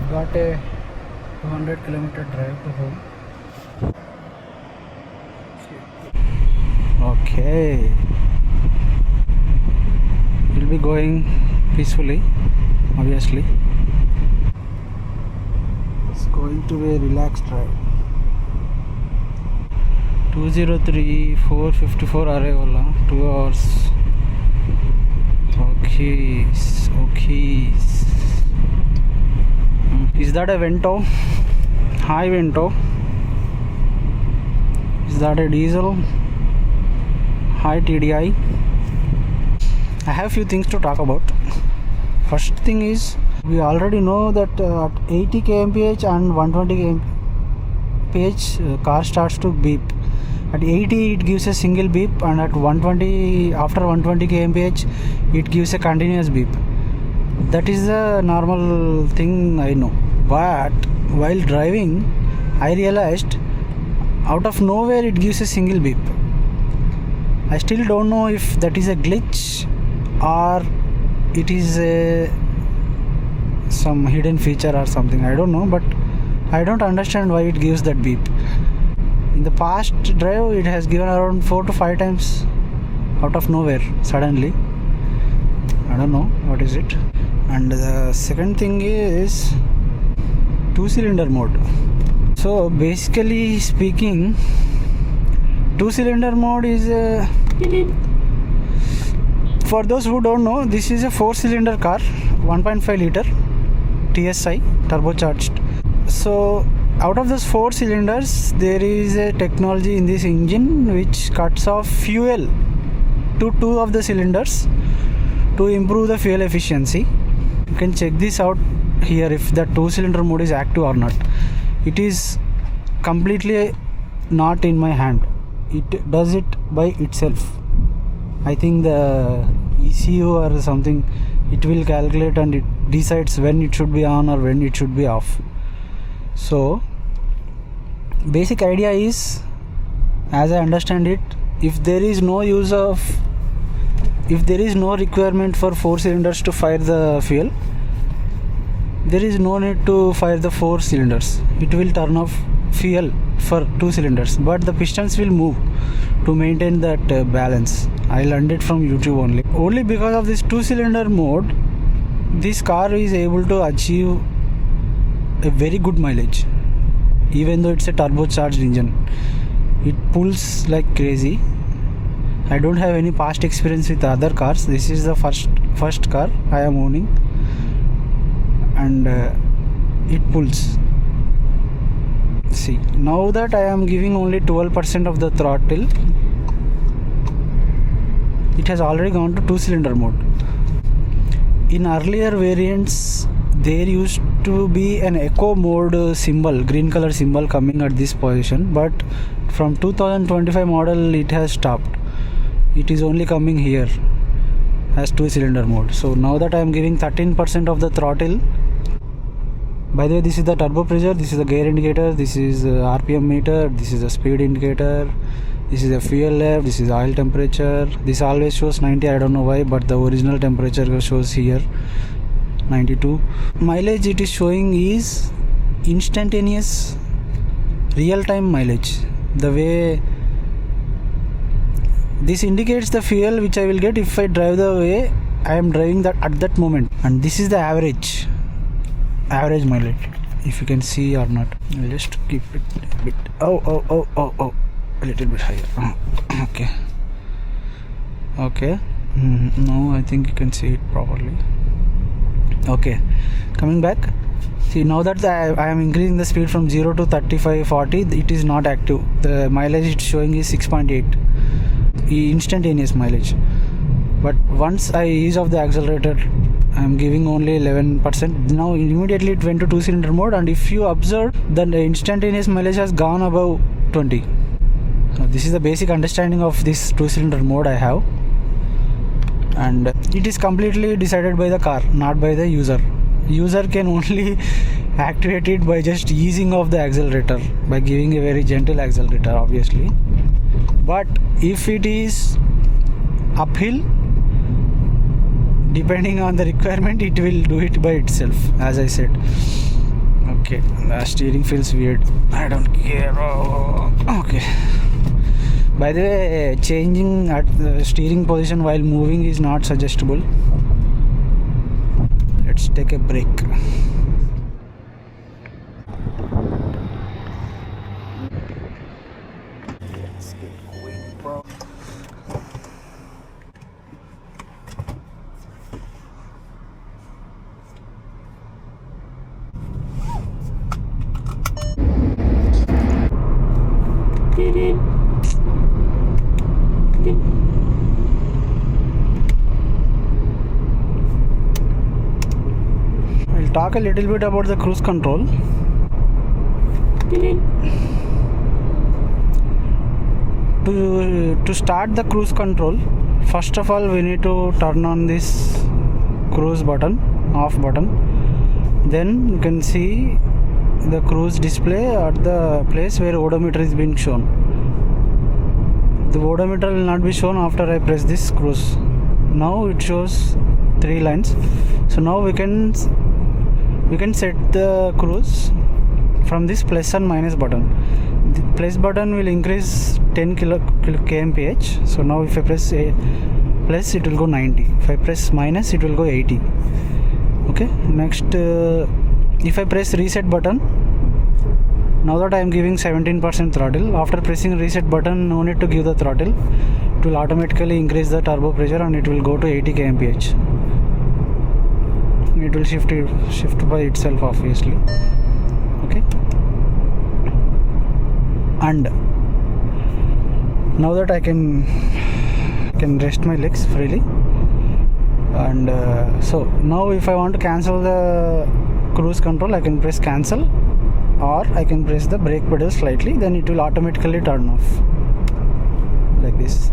got a 200-kilometer drive to home. Okay, we'll be going peacefully, obviously. It's going to be a relaxed drive. 203 454 arrival, 2 hours. Okay. Is that a Vento? High Vento. Is that a diesel? High TDI. I have few things to talk about. First thing is, we already know that at 80 kmph and 120 kmph car starts to beep. At 80 it gives a single beep, and at 120, after 120 kmph it gives a continuous beep. That is the normal thing, I know. But while driving, I realized out of nowhere it gives a single beep. I still don't know if that is a glitch or it is some hidden feature or something. I don't know, but I don't understand why it gives that beep. In the past drive, it has given around 4 to 5 times out of nowhere suddenly. I don't know what is it. And the second thing is 2-cylinder mode. So basically speaking, 2-cylinder mode is for those who don't know, this is a 4-cylinder car, 1.5 liter TSI turbocharged. So out of those 4 cylinders, there is a technology in this engine which cuts off fuel to 2 of the cylinders to improve the fuel efficiency. You can check this out here if the 2-cylinder mode is active or not. It is completely not in my hand. It does it by itself. I think the ECU or something, it will calculate and it decides when it should be on or when it should be off. So basic idea is, as I understand it, if there is no requirement for 4 cylinders to fire the fuel, there is no need to fire the 4 cylinders. It will turn off fuel for 2 cylinders, but the pistons will move to maintain that balance. I learned it from YouTube only. Only because of this 2-cylinder mode, this car is able to achieve a very good mileage. Even though it's a turbocharged engine, it pulls like crazy. I don't have any past experience with other cars. This is the first car I am owning, and it pulls. See, now that I am giving only 12% of the throttle, it has already gone to 2-cylinder mode. In earlier variants, there used to be an eco mode symbol, green color symbol coming at this position, but from 2025 model it has stopped. It is only coming here as 2-cylinder mode. So now that I am giving 13% of the throttle. By the way, this is the turbo pressure, this is the gear indicator, this is the RPM meter, this is the speed indicator, this is the fuel left, this is the oil temperature. This always shows 90, I don't know why, but the original temperature shows here 92. Mileage it is showing is instantaneous real-time mileage. The way this indicates the fuel which I will get if I drive the way I am driving that at that moment, and this is the average mileage, if you can see or not. I'll just keep it a bit a little bit higher. Okay. Now I think you can see it properly. Okay, coming back. See, now that I am increasing the speed from 0 to 35-40, it is not active. The mileage it's showing is 6.8 instantaneous mileage. But once I ease off the accelerator, I am giving only 11%. Now immediately it went to 2-cylinder mode, and if you observe, then the instantaneous mileage has gone above 20. So this is the basic understanding of this 2-cylinder mode I have, and it is completely decided by the car, not by the user. User can only activate it by just easing off the accelerator, by giving a very gentle accelerator, obviously. But if it is uphill, depending on the requirement, it will do it by itself, as I said. Okay, the steering feels weird. I don't care. Oh, okay. By the way, changing at the steering position while moving is not suggestible. Let's take a break. Let's get going, bro. I'll talk a little bit about the cruise control. To start the cruise control, first of all we need to turn on this cruise button, off button. Then you can see the cruise display at the place where odometer is being shown. The odometer will not be shown after I press this cruise. Now it shows 3 lines. So now we can set the cruise from this plus and minus button. The plus button will increase 10 kmph. So now if I press a plus, it will go 90. If I press minus, it will go 80. Okay. Next, if I press reset button, now that I am giving 17% throttle, after pressing reset button, no need to give the throttle. It will automatically increase the turbo pressure and it will go to 80 kmph. It will shift by itself, obviously. Okay. And now that I can rest my legs freely. And so now if I want to cancel the cruise control, I can press cancel, or I can press the brake pedal slightly, then it will automatically turn off like this.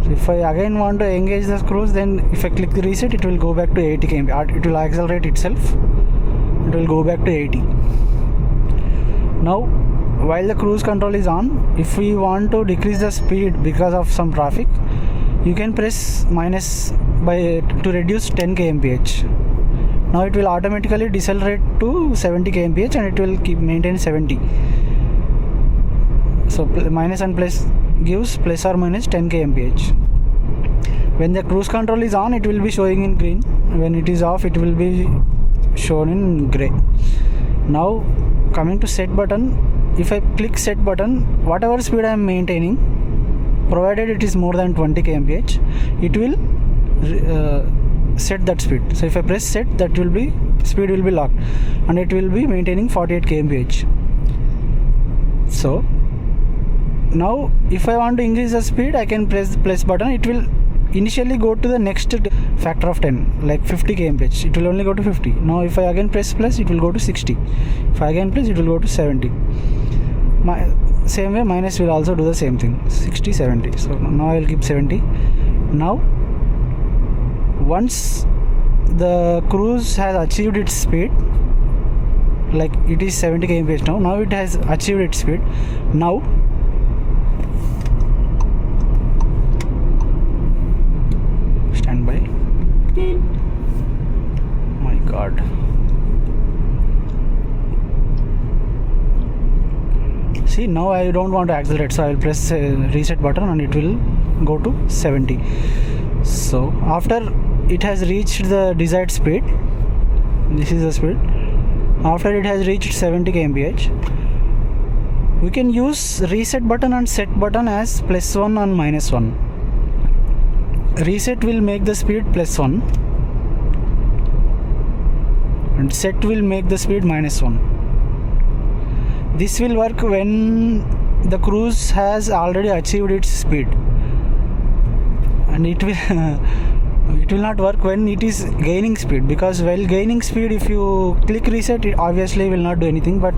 So if I again want to engage the cruise, then if I click the reset, it will go back to 80 km. It will accelerate itself. It will go back to 80. Now while the cruise control is on, if we want to decrease the speed because of some traffic, you can press minus to reduce 10 kmph. Now it will automatically decelerate to 70 kmph and it will maintain 70. So minus and plus gives plus or minus 10 kmph. When the cruise control is on, it will be showing in green. When it is off, it will be shown in gray. Now coming to set button, if I click set button, whatever speed I am maintaining, provided it is more than 20 kmph, it will set that speed. So if I press set, that will be speed will be locked and it will be maintaining 48 kmph. So now if I want to increase the speed, I can press the plus button. It will initially go to the next factor of 10, like 50 kmph. It will only go to 50. Now if I again press plus, it will go to 60. If I again press, it will go to 70. Same way minus will also do the same thing, 60, 70. So now I will keep 70. Now once the cruise has achieved its speed, like it is 70 kmph now it has achieved its speed. Now stand by. My god. See, now I don't want to accelerate, so I will press reset button and it will go to 70. So after it has reached the desired speed, this is the speed, after it has reached 70 kmph, we can use reset button and set button as +1 and -1. Reset will make the speed +1 and set will make the speed -1. This will work when the cruise has already achieved its speed, and it will not work when it is gaining speed, because while gaining speed, if you click reset, it obviously will not do anything. But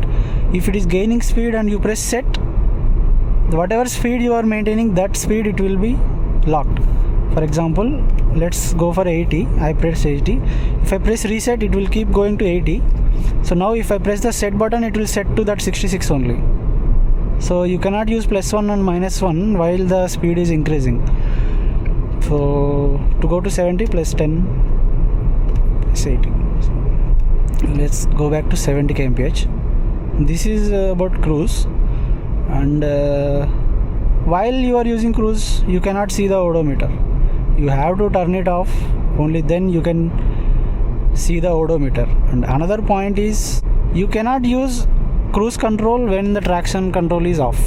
if it is gaining speed and you press set, whatever speed you are maintaining, that speed it will be locked. For example, let's go for 80. I press 80. If I press reset, it will keep going to 80. So now if I press the set button, it will set to that 66 only. So you cannot use +1 and -1 while the speed is increasing. So to go to 70, +10 is 80. let's go back to 70 kmph. This is about cruise, and while you are using cruise you cannot see the odometer. You have to turn it off, only then you can see the odometer. And another point is you cannot use cruise control when the traction control is off.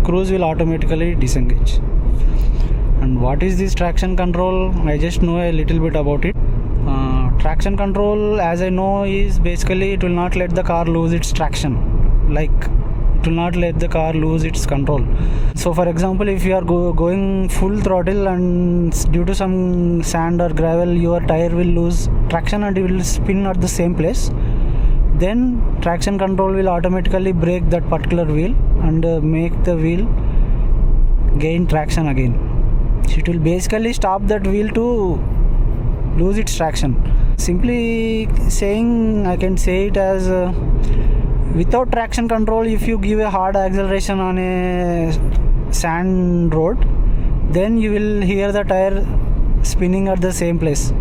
Cruise will automatically disengage. And what is this traction control? I just know a little bit about it. Traction control, as I know, is basically it will not let the car lose its traction, like it will not let the car lose its control. So for example, if you are going full throttle and due to some sand or gravel your tire will lose traction and it will spin at the same place, then traction control will automatically brake that particular wheel and make the wheel gain traction again. So it will basically stop that wheel to lose its traction. Simply saying, I can say it as without traction control, if you give a hard acceleration on a sand road, then you will hear the tire spinning at the same place.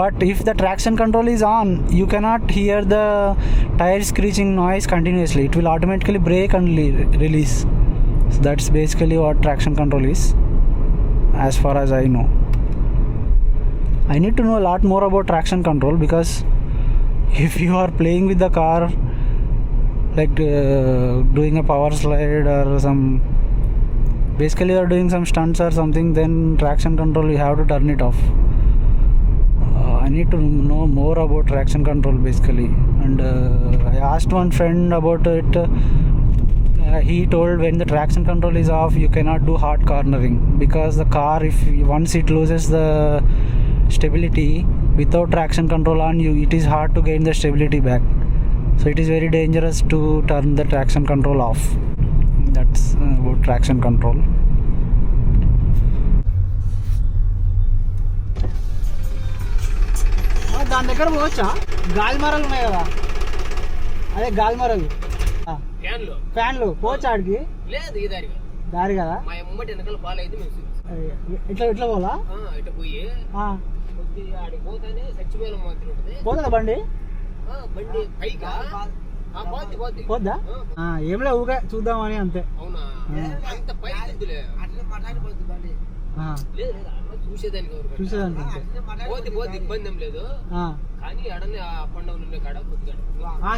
But if the traction control is on, you cannot hear the tire screeching noise continuously. It will automatically brake and release. So that's basically what traction control is, as far as I know. I need to know a lot more about traction control, because if you are playing with the car, like doing a power slide or some, basically you are doing some stunts or something, then traction control you have to turn it off. I need to know more about traction control basically. And I asked one friend about it. He told when the traction control is off, you cannot do hard cornering, because the car, if once it loses the stability without traction control on, it is hard to gain the stability back. So it is very dangerous to turn the traction control off. That's about traction control. దాని దగ్గర పోవచ్చా? గాలి మరలు ఉన్నాయి కదా, అదే గాలి మరలు ఫ్యాన్లు పోవచ్చా ఆడికి? లేదు, ఈ దారి కదా. మా ఎమ్మటి వెనకాల పాలు అయితే ఇట్లా ఇట్లా పోలా, ఇట్లా పోయి ఆడికి పోతానే సచ్చిపోయిన మాత్రం ఉంటుంది. పోతుందా బండి? బండి పైగా పోద్దా? ఏమిలే ఊగా చూద్దామని అంతే. అవునా? అంత పైకి చూసేదానికి పోతే ఇబ్బంది ఏం లేదు, కానీ అడనే పండుగలు కాడ కొద్దిగా.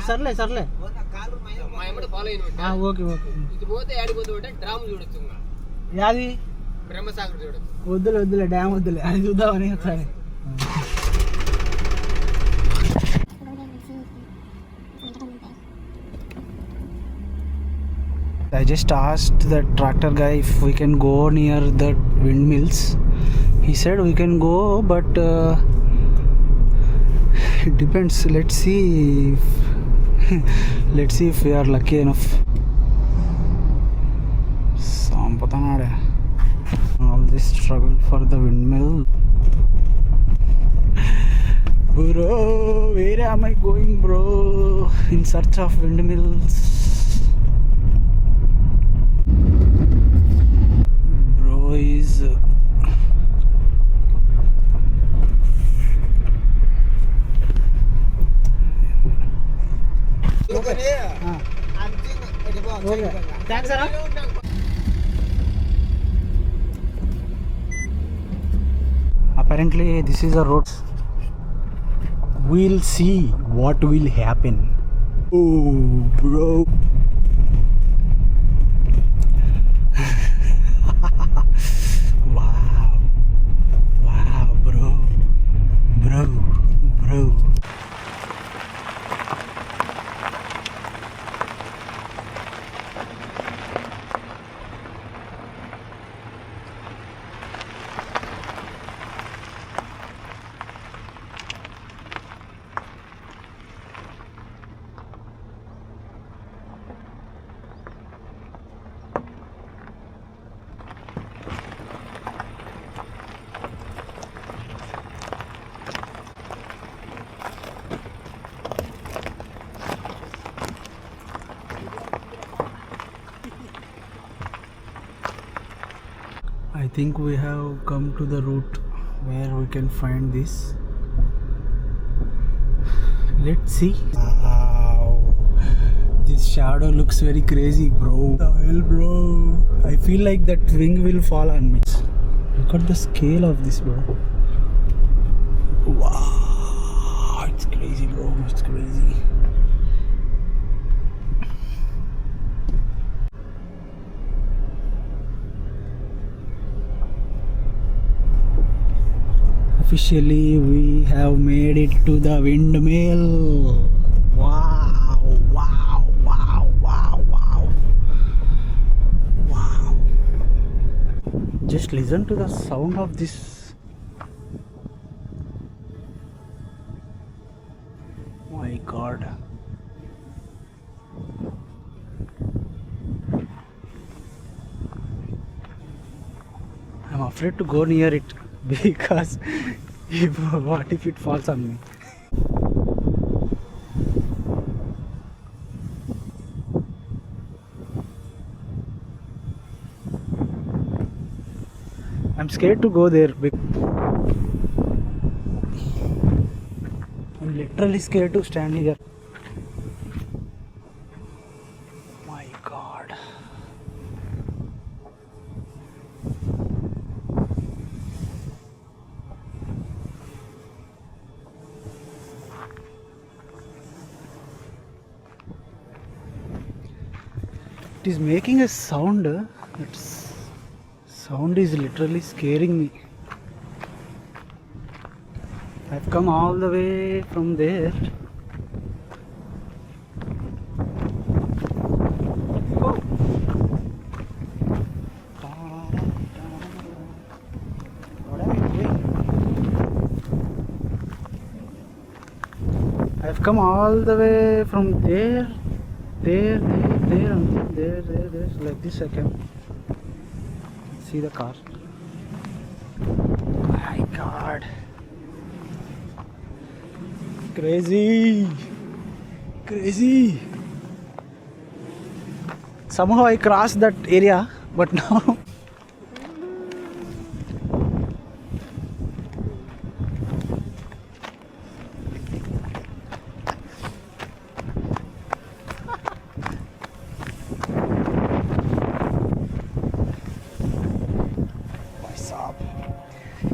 సర్లే సర్లే, మా ఎమ్మటి ఫాలో అయిన. Okay okay. ఇది పోతే ఆడిపోతే డ్రామ్ చూడొచ్చు. యాది? బ్రహ్మసాగర్ చూడొచ్చు. వద్దులే వద్దులే, డ్యామ్ వద్దులే, అది చూద్దామని ఒకసారి. I just asked the tractor guy if we can go near the windmills. He said we can go, but it depends. Let's see if we are lucky enough. Sampatanade. All this struggle for the windmill. Bro, where am I going, bro? In search of windmills. Is thanks sir. Apparently this is a road. We'll see what will happen. Oh bro, bro. I think we have come to the route where we can find this. Let's see. Wow. This shadow looks very crazy, bro. The hell, bro. I feel like that wing will fall on me. Look at the scale of this, bro. Wow. It's crazy, bro. It's crazy. Officially, we have made it to the windmill. Wow, wow, wow, wow, wow. Wow. Just listen to the sound of this. My God. I'm afraid to go near it because what if it falls on me? I'm scared to go there. I'm literally scared to stand here. My God. It is making a sound. That sound is literally scaring me. I've come all the way from there. Oh. What am I doing? I've come all the way from there, and there, like this. I can see the car. My God. Crazy. Somehow I crossed that area, but now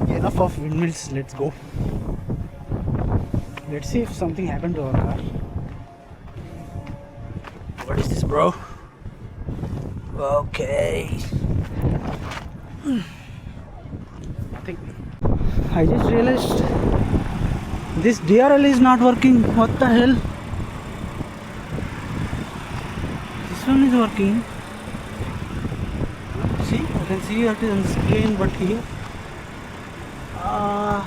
enough of windmills. Let's go. Let's see if something happened to our car. What is this, bro? Okay. Nothing. I just realized this DRL is not working. What the hell? This one is working. See, I can see it on the screen, but here, I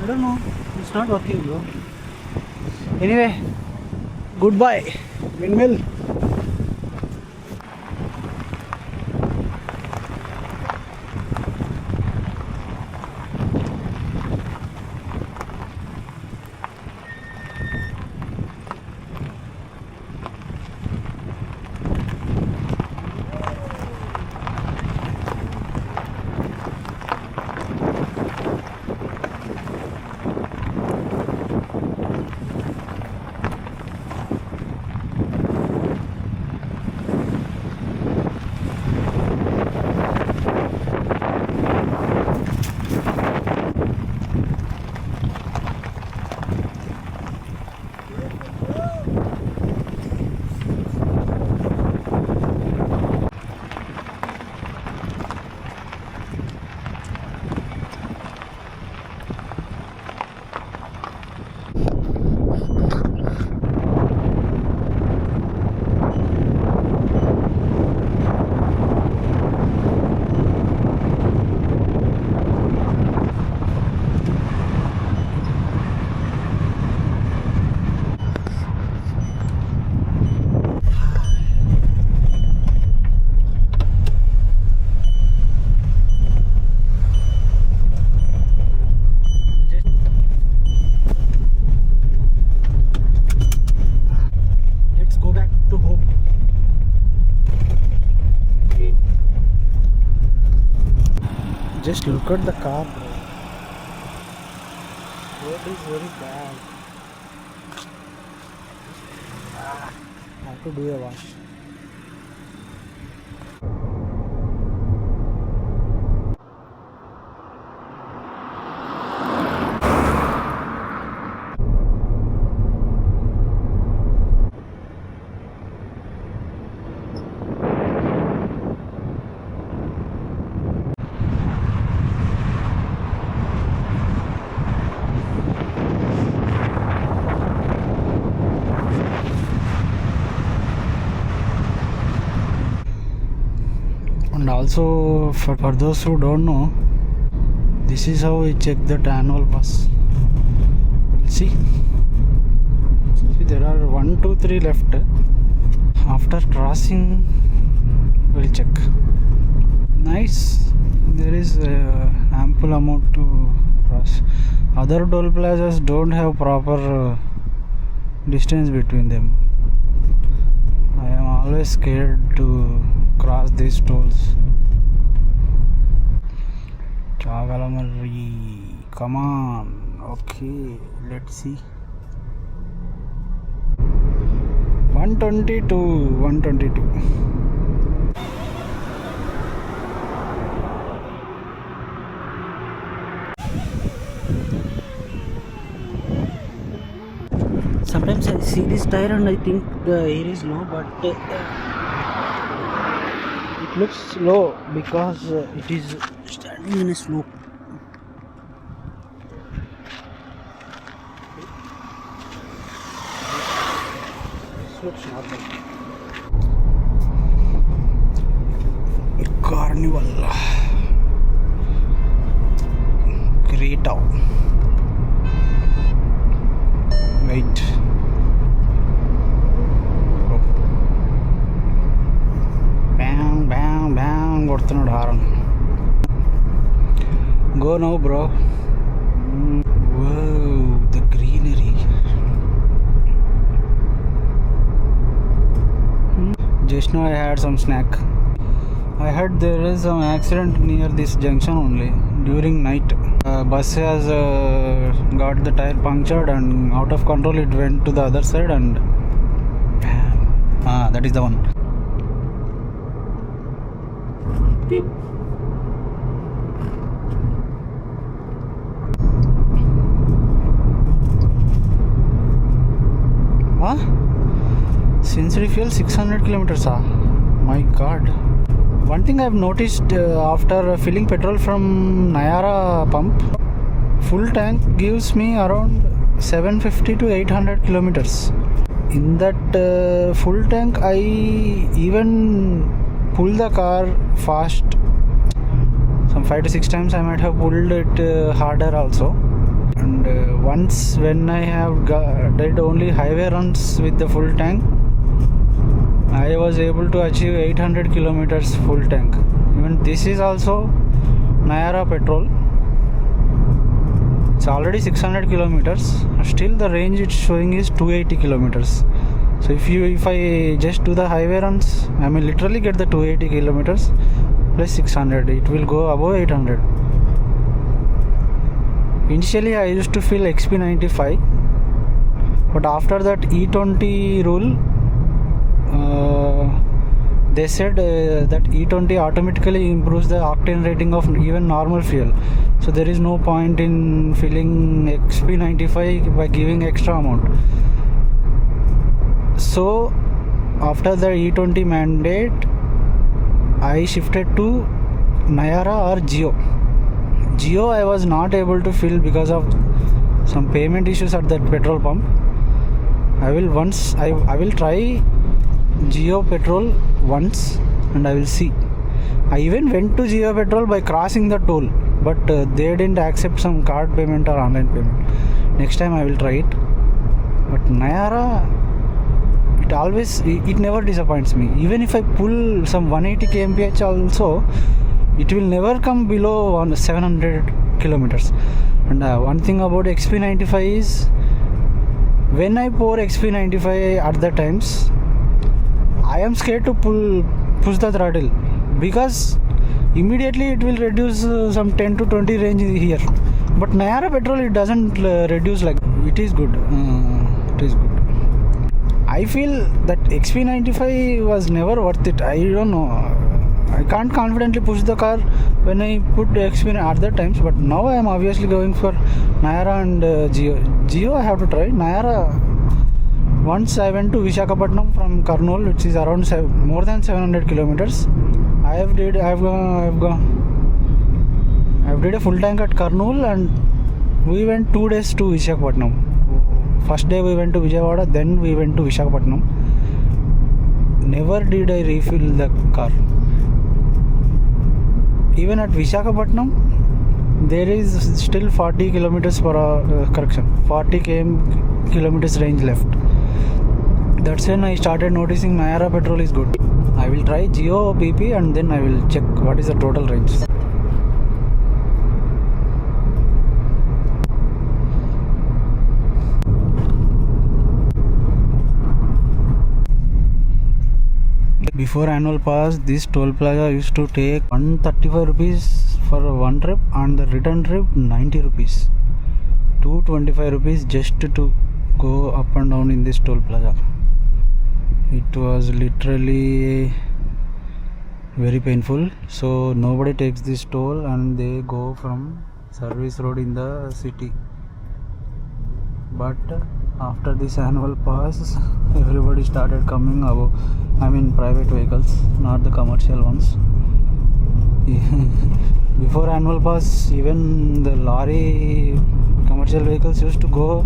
don't know. It's not working, bro. Anyway, goodbye, windmill. Just look at the car, bro. Road is very bad. to do a wash. And also for those who don't know, this is how we check that annual pass. We'll see. See, there are 1, 2, 3 left. After crossing, we'll check. Nice. There is ample amount to cross. Other toll plazas don't have proper distance between them. I am always scared to cross these tolls. Chagalamari, come on. Okay, let's see. 122. Sometimes I see this tire and I think the air is low, but it looks low because it is standing in a slope. This looks normal. Carnival. Greta. Wait. Bang కొడుతున్నాడు horn. Go now, bro. Whoa, the greenery. Just now I had some snack. I heard there is some accident near this junction only during night. Bus has got the tire punctured and out of control it went to the other side and bam. That is the one. Beep. Huh? Since fuel 600 kilometers. My god. One thing I've noticed after filling petrol from Nayara pump, full tank gives me around 750 to 800 kilometers. In that full tank, I even pull the car fast. Some 5 to 6 times I might have pulled it harder also. And once when I have did only highway runs with the full tank, I was able to achieve 800 kilometers full tank. Even this is also Nayara petrol. It's already 600 kilometers. Still the range it's showing is 280 kilometers. So if I just do the highway runs, I may literally get the 280 kilometers plus 600. It will go above 800. Initially I used to feel XP95, but after that E20 rule, they said that E20 automatically improves the octane rating of even normal fuel. So there is no point in filling XP95 by giving extra amount. So after the E20 mandate, I shifted to Nayara or Geo. Geo I was not able to fill because of some payment issues at that petrol pump. I will try Geo petrol once and I will see. I even went to Geo petrol by crossing the toll, but they didn't accept some card payment or online payment. Next time I will try it. But Nayara, it never disappoints me. Even if I pull some 180 kmph also, it will never come below 700 kilometers. And one thing about XP95 is, when I pour XP95 at the times, I am scared to push the throttle because immediately it will reduce some 10 to 20 range here. But Nayara petrol, it doesn't reduce like. It is good. It is good. I feel that XP95 was never worth it. I don't know. I can't confidently push the car when I put XP at that times. But now I am obviously going for Nayara and Geo. Geo I have to try. Nayara. Once I went to Visakhapatnam from Kurnool, which is around more than 700 kilometers. I've did a full tank at Kurnool, and we went 2 days to Visakhapatnam. First day we went to Vijayawada, then we went to Visakhapatnam. Never did I refill the car. Even at Visakhapatnam, there is still 40 kilometers per hour, 40 kilometers range left. That's when I started noticing Nayara petrol is good. I will try Geo PP and then I will check what is the total range. Before annual pass, this toll plaza used to take 135 rupees for one trip, and the return trip 90 rupees. 225 rupees just to go up and down in this toll plaza. It was literally very painful. So nobody takes this toll and they go from service road in the city. But after this annual pass, everybody started coming above. I mean private vehicles, not the commercial ones. Before annual pass, even the lorry commercial vehicles used to go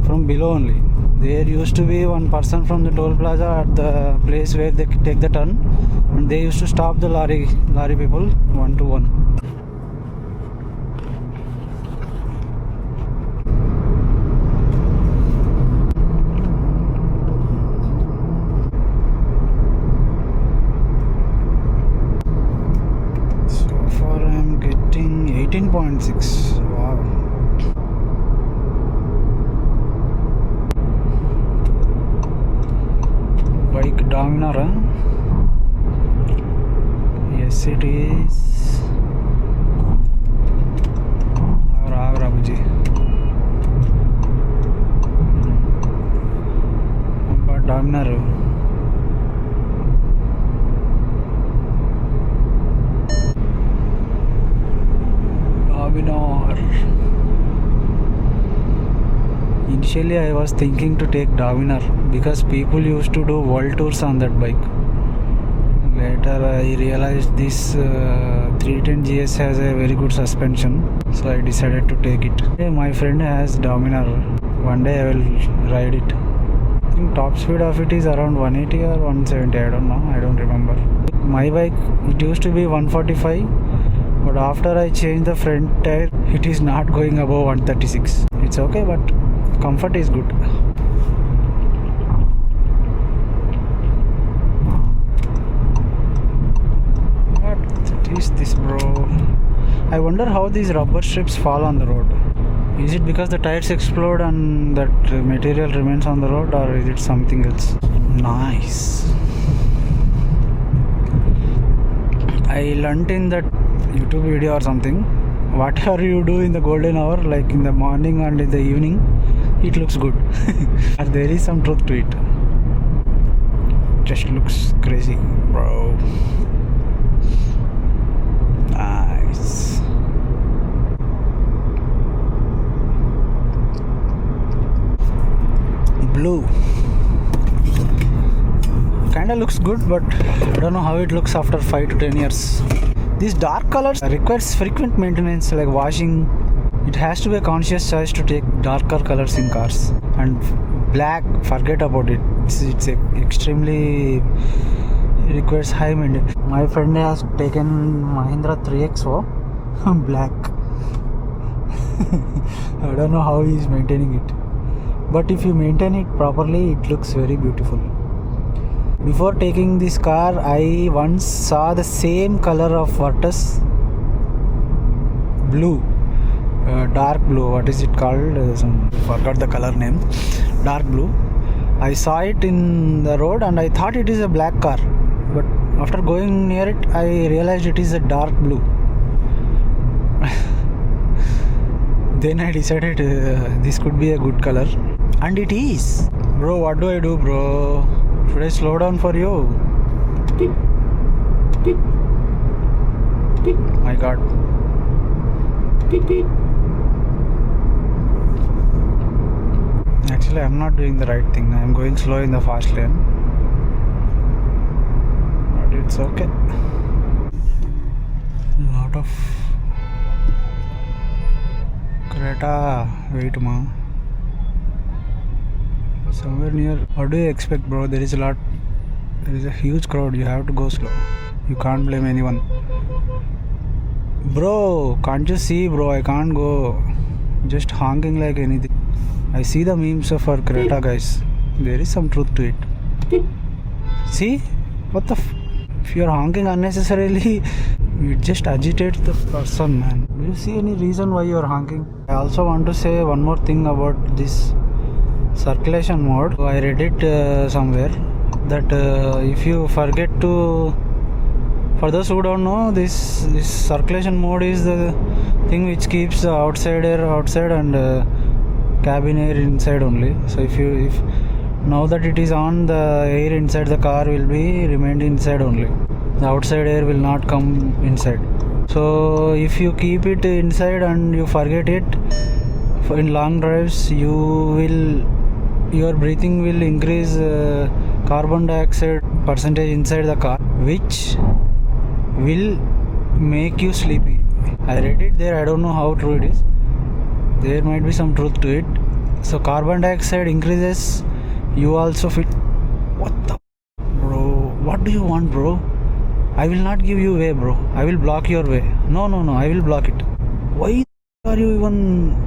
from below only. There used to be one person from the toll plaza at the place where they take the turn, and they used to stop the lorry people one to one. So far I am getting 18.6. Wow. Bike Dominar, huh? Yes, it is. Agra Buji. But Dominar. Initially I was thinking to take Dominar because people used to do world tours on that bike. Later I realized this 310 GS has a very good suspension, so I decided to take it. My friend has Dominar. One day I will ride it. I think top speed of it is around 180 or 170, I don't know, I don't remember. My bike, it used to be 145, but after I changed the front tire, it is not going above 136. It's okay, but comfort is good. What is this, bro? I wonder how these rubber strips fall on the road. Is it because the tires explode and that material remains on the road, or is it something else? Nice. I learnt in that YouTube video or something, whatever you do in the golden hour, like in the morning and in the evening, it looks good. And there is some truth to it. Just looks crazy, bro. Nice. Blue. Kinda looks good, but I don't know how it looks after 5 to 10 years. These dark colors requires frequent maintenance, like washing. It has to be a conscious choice to take darker colors in cars. And black, forget about it. It's extremely requires high maintenance. My friend has taken Mahindra 3XO black. I don't know how he is maintaining it. But if you maintain it properly, it looks very beautiful. Before taking this car, I once saw the same color of Virtus blue, dark blue. What is it called? Forgot the color name. Dark blue. I saw it in the road and I thought it is a black car. But after going near it, I realized it is a dark blue. Then I decided this could be a good color. And it is. Bro, what do I do, bro? Should I slow down for you? My god. Actually, I'm not doing the right thing. I'm going slow in the fast lane. But it's okay. Lot of Creta. Wait, ma. Somewhere near. What do you expect, bro? There is a huge crowd. You have to go slow. You can't blame anyone. Bro, can't you see, bro? I can't go. Just honking like anything. I see the memes of our Creta, guys. There is some truth to it. See? What the if you're honking unnecessarily, it just agitates the person, man. Do you see any reason why you're honking? I also want to say one more thing about this circulation mode. I read it somewhere that if you forget to, for those who don't know, this circulation mode is the thing which keeps the outside air outside and cabin air inside only. So if now that it is on, the air inside the car will be remained inside only. The outside air will not come inside. So if you keep it inside and you forget it, in long drives your breathing will increase carbon dioxide percentage inside the car, which will make you sleepy. I read it there. I don't know how true it is. There might be some truth to it. So carbon dioxide increases, you also feel. What the bro? What do you want, bro? I will not give you way, bro. I will block your way. No, I will block it. Why are you even?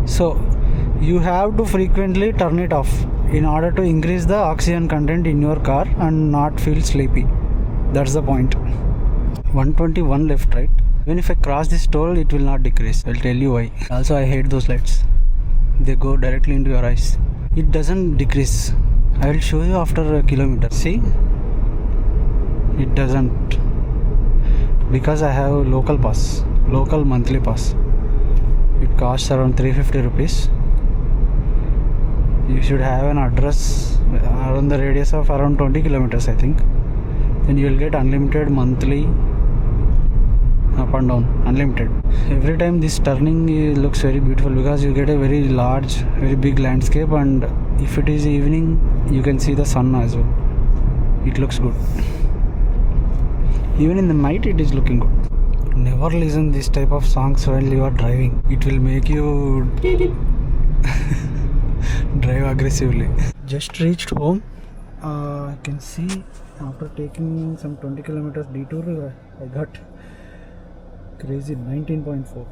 So you have to frequently turn it off in order to increase the oxygen content in your car and not feel sleepy. That's the point. 121 left, right? Even if I cross this toll, it will not decrease. I'll tell you why. Also, I hate those lights. They go directly into your eyes. It doesn't decrease. I will show you after a kilometer. See? It doesn't. Because I have local monthly pass. It costs around 350 rupees. You should have an address around the radius of around 20 kilometers, I think. Then you will get unlimited monthly up and down, unlimited. Every time this turning looks very beautiful because you get a very large, very big landscape, and if it is evening, you can see the sun as well. It looks good. Even in the night, it is looking good. Never listen this type of songs while you are driving. It will make you drive aggressively. Just reached home. I can see after taking some 20 kilometers detour, I got crazy 19.4.